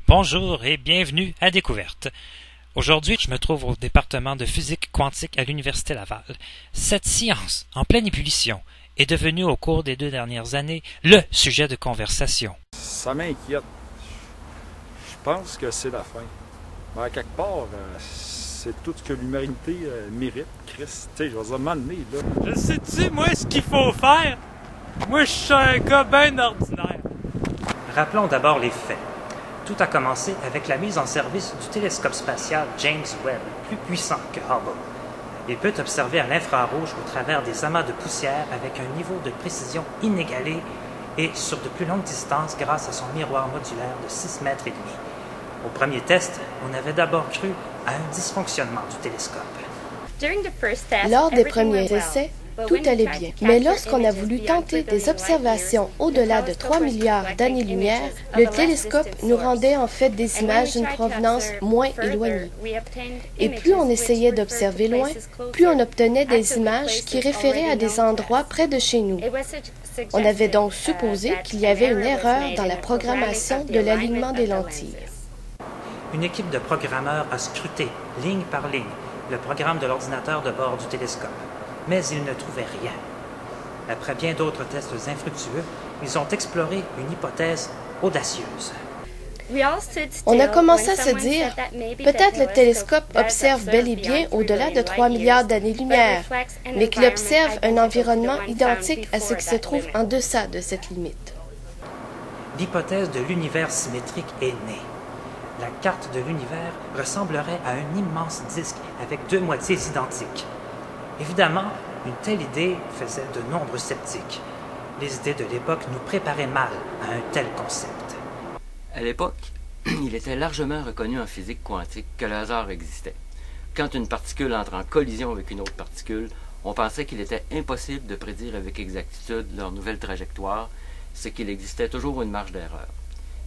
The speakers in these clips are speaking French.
Bonjour et bienvenue à Découverte. Aujourd'hui, je me trouve au département de physique quantique à l'Université Laval. Cette science, en pleine ébullition, est devenue au cours des 2 dernières années le sujet de conversation. Ça m'inquiète. Je pense que c'est la fin. Mais à quelque part, c'est tout ce que l'humanité mérite. Chris, tu sais, je vais dire m'amener, là. Je sais-tu, moi, ce qu'il faut faire? Moi, je suis un gars bien ordinaire. Rappelons d'abord les faits. Tout a commencé avec la mise en service du télescope spatial James Webb, plus puissant que Hubble. Il peut observer à l'infrarouge au travers des amas de poussière avec un niveau de précision inégalé et sur de plus longues distances grâce à son miroir modulaire de 6,5 mètres. Au premier test, on avait d'abord cru à un dysfonctionnement du télescope. Lors des premiers essais, tout allait bien. Mais lorsqu'on a voulu tenter des observations au-delà de 3 milliards d'années-lumière, le télescope nous rendait en fait des images d'une provenance moins éloignée. Et plus on essayait d'observer loin, plus on obtenait des images qui référaient à des endroits près de chez nous. On avait donc supposé qu'il y avait une erreur dans la programmation de l'alignement des lentilles. Une équipe de programmeurs a scruté, ligne par ligne, le programme de l'ordinateur de bord du télescope. Mais ils ne trouvaient rien. Après bien d'autres tests infructueux, ils ont exploré une hypothèse audacieuse. On a commencé à se dire, peut-être le télescope observe bel et bien au-delà de 3 milliards d'années-lumière, mais qu'il observe un environnement identique à ce qui se trouve en deçà de cette limite. L'hypothèse de l'univers symétrique est née. La carte de l'univers ressemblerait à un immense disque avec 2 moitiés identiques. Évidemment, une telle idée faisait de nombreux sceptiques. Les idées de l'époque nous préparaient mal à un tel concept. À l'époque, il était largement reconnu en physique quantique que le hasard existait. Quand une particule entre en collision avec une autre particule, on pensait qu'il était impossible de prédire avec exactitude leur nouvelle trajectoire, ce qu'il existait toujours une marge d'erreur.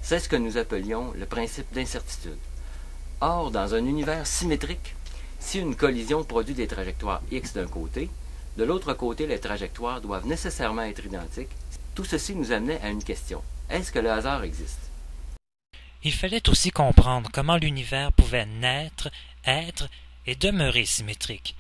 C'est ce que nous appelions le principe d'incertitude. Or, dans un univers symétrique, si une collision produit des trajectoires X d'un côté, de l'autre côté, les trajectoires doivent nécessairement être identiques. Tout ceci nous amenait à une question. Est-ce que le hasard existe? Il fallait aussi comprendre comment l'univers pouvait naître, être et demeurer symétrique.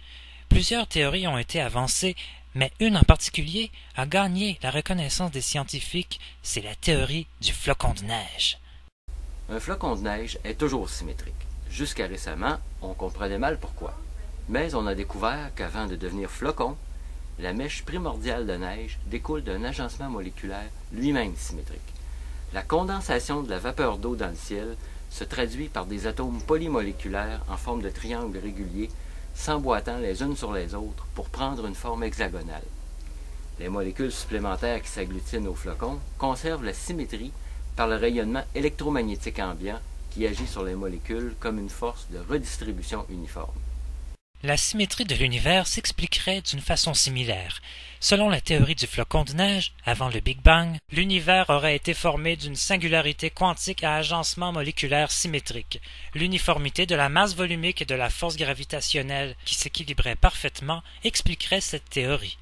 Plusieurs théories ont été avancées, mais une en particulier a gagné la reconnaissance des scientifiques, c'est la théorie du flocon de neige. Un flocon de neige est toujours symétrique. Jusqu'à récemment, on comprenait mal pourquoi. Mais on a découvert qu'avant de devenir flocon, la mèche primordiale de neige découle d'un agencement moléculaire lui-même symétrique. La condensation de la vapeur d'eau dans le ciel se traduit par des atomes polymoléculaires en forme de triangles réguliers, s'emboîtant les unes sur les autres pour prendre une forme hexagonale. Les molécules supplémentaires qui s'agglutinent au flocon conservent la symétrie par le rayonnement électromagnétique ambiant qui agit sur les molécules comme une force de redistribution uniforme. La symétrie de l'univers s'expliquerait d'une façon similaire. Selon la théorie du flocon de neige, avant le Big Bang, l'univers aurait été formé d'une singularité quantique à agencement moléculaire symétrique. L'uniformité de la masse volumique et de la force gravitationnelle qui s'équilibraient parfaitement expliquerait cette théorie.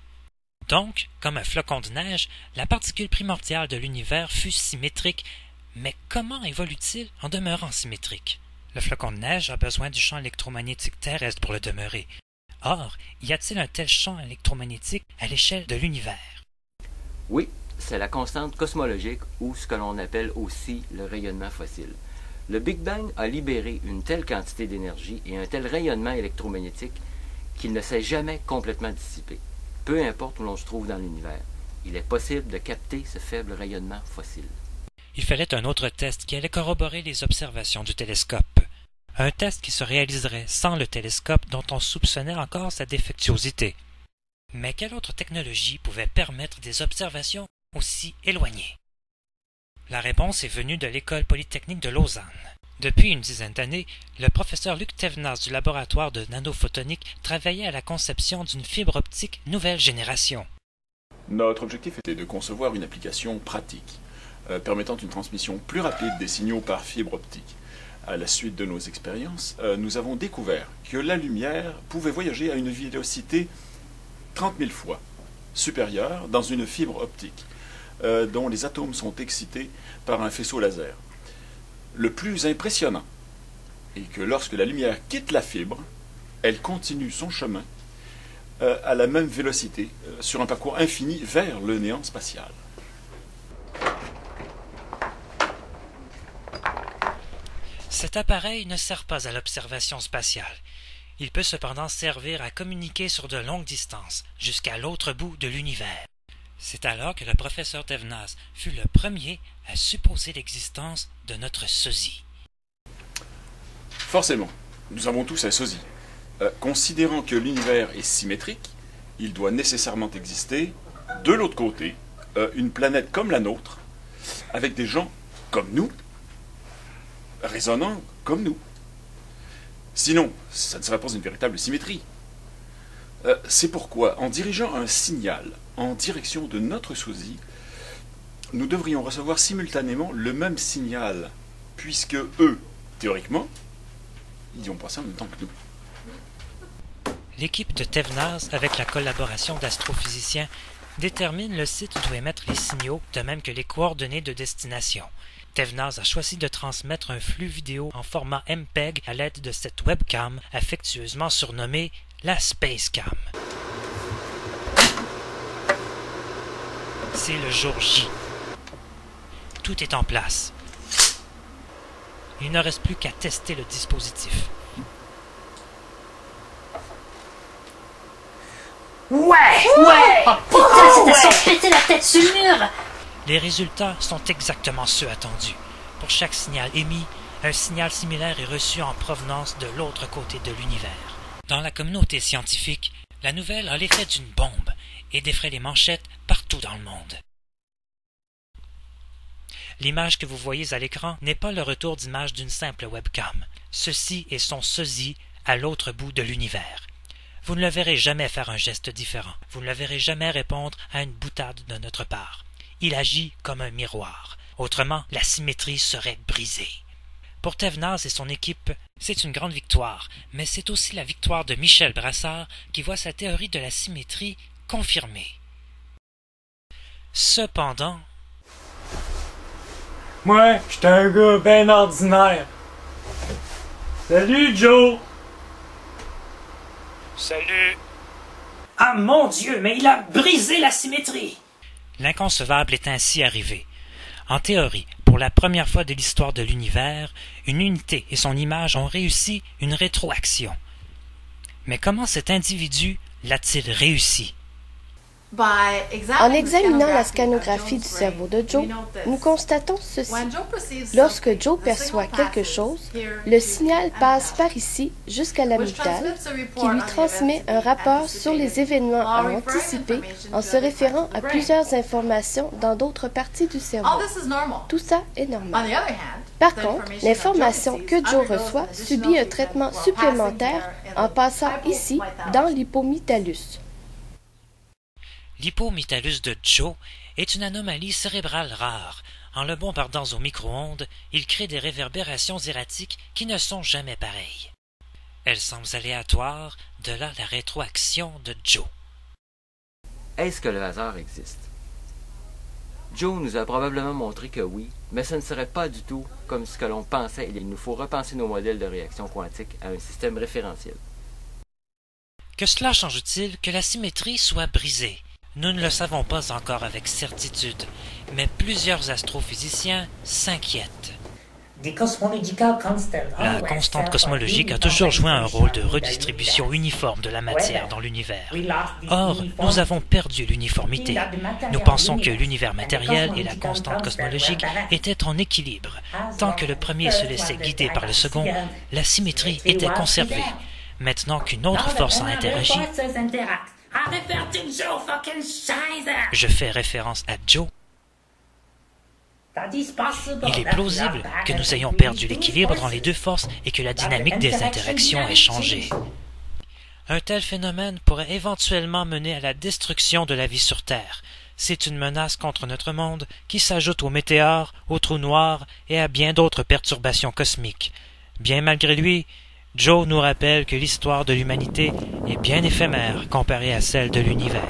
Donc, comme un flocon de neige, la particule primordiale de l'univers fut symétrique. Mais comment évolue-t-il en demeurant symétrique? Le flocon de neige a besoin du champ électromagnétique terrestre pour le demeurer. Or, y a-t-il un tel champ électromagnétique à l'échelle de l'univers? Oui, c'est la constante cosmologique ou ce que l'on appelle aussi le rayonnement fossile. Le Big Bang a libéré une telle quantité d'énergie et un tel rayonnement électromagnétique qu'il ne s'est jamais complètement dissipé. Peu importe où l'on se trouve dans l'univers, il est possible de capter ce faible rayonnement fossile. Il fallait un autre test qui allait corroborer les observations du télescope. Un test qui se réaliserait sans le télescope dont on soupçonnait encore sa défectuosité. Mais quelle autre technologie pouvait permettre des observations aussi éloignées? La réponse est venue de l'École polytechnique de Lausanne. Depuis une dizaine d'années, le professeur Luc Thévenaz du laboratoire de nanophotonique travaillait à la conception d'une fibre optique nouvelle génération. Notre objectif était de concevoir une application pratique, permettant une transmission plus rapide des signaux par fibre optique. À la suite de nos expériences, nous avons découvert que la lumière pouvait voyager à une vélocité 30 000 fois supérieure dans une fibre optique, dont les atomes sont excités par un faisceau laser. Le plus impressionnant est que lorsque la lumière quitte la fibre, elle continue son chemin à la même vélocité, sur un parcours infini vers le néant spatial. Cet appareil ne sert pas à l'observation spatiale. Il peut cependant servir à communiquer sur de longues distances, jusqu'à l'autre bout de l'univers. C'est alors que le professeur Thévenaz fut le premier à supposer l'existence de notre sosie. Forcément, nous avons tous un sosie. Considérant que l'univers est symétrique, il doit nécessairement exister, de l'autre côté, une planète comme la nôtre, avec des gens comme nous, raisonnant comme nous. Sinon, ça ne serait pas une véritable symétrie. C'est pourquoi, en dirigeant un signal en direction de notre sosie, nous devrions recevoir simultanément le même signal, puisque eux, théoriquement, ils y ont passé en même temps que nous. L'équipe de Thévenaz, avec la collaboration d'astrophysiciens, détermine le site d'où émettre les signaux, de même que les coordonnées de destination. Thévenaz a choisi de transmettre un flux vidéo en format MPEG à l'aide de cette webcam affectueusement surnommée la Spacecam. C'est le jour J. Tout est en place. Il ne reste plus qu'à tester le dispositif. Ouais! Oh putain, c'est à se péter la tête sur le mur! Les résultats sont exactement ceux attendus. Pour chaque signal émis, un signal similaire est reçu en provenance de l'autre côté de l'univers. Dans la communauté scientifique, la nouvelle a l'effet d'une bombe et défraie les manchettes partout dans le monde. L'image que vous voyez à l'écran n'est pas le retour d'image d'une simple webcam. Ceci est son sosie à l'autre bout de l'univers. Vous ne le verrez jamais faire un geste différent. Vous ne le verrez jamais répondre à une boutade de notre part. Il agit comme un miroir. Autrement, la symétrie serait brisée. Pour Thévenaz et son équipe, c'est une grande victoire, mais c'est aussi la victoire de Michel Brassard qui voit sa théorie de la symétrie confirmée. Cependant... Moi, j'étais un gars ben ordinaire. Salut, Joe! Salut! Ah mon Dieu, mais il a brisé la symétrie! L'inconcevable est ainsi arrivé. En théorie, pour la première fois de l'histoire de l'univers, une unité et son image ont réussi une rétroaction. Mais comment cet individu l'a-t-il réussi? En examinant la scanographie du cerveau de Joe, nous constatons ceci. Lorsque Joe perçoit quelque chose, le signal passe par ici jusqu'à l'amygdale, qui lui transmet un rapport sur les événements à anticiper en se référant à plusieurs informations dans d'autres parties du cerveau. Tout ça est normal. Par contre, l'information que Joe reçoit subit un traitement supplémentaire en passant ici, dans l'hypomytalus. L'hypomytalus de Joe est une anomalie cérébrale rare. En le bombardant au micro-ondes, il crée des réverbérations erratiques qui ne sont jamais pareilles. Elles semblent aléatoires, de là la rétroaction de Joe. Est-ce que le hasard existe? Joe nous a probablement montré que oui, mais ce ne serait pas du tout comme ce que l'on pensait. Il nous faut repenser nos modèles de réaction quantique à un système référentiel. Que cela change-t-il que la symétrie soit brisée? Nous ne le savons pas encore avec certitude, mais plusieurs astrophysiciens s'inquiètent. La constante cosmologique a toujours joué un rôle de redistribution uniforme de la matière dans l'univers. Or, nous avons perdu l'uniformité. Nous pensons que l'univers matériel et la constante cosmologique étaient en équilibre. Tant que le premier se laissait guider par le second, la symétrie était conservée. Maintenant qu'une autre force a interagi, je fais référence à Joe. Il est plausible que nous ayons perdu l'équilibre dans les deux forces et que la dynamique des interactions ait changé. Un tel phénomène pourrait éventuellement mener à la destruction de la vie sur Terre. C'est une menace contre notre monde qui s'ajoute aux météores, aux trous noirs et à bien d'autres perturbations cosmiques. Bien malgré lui, Joe nous rappelle que l'histoire de l'humanité est bien éphémère comparée à celle de l'univers.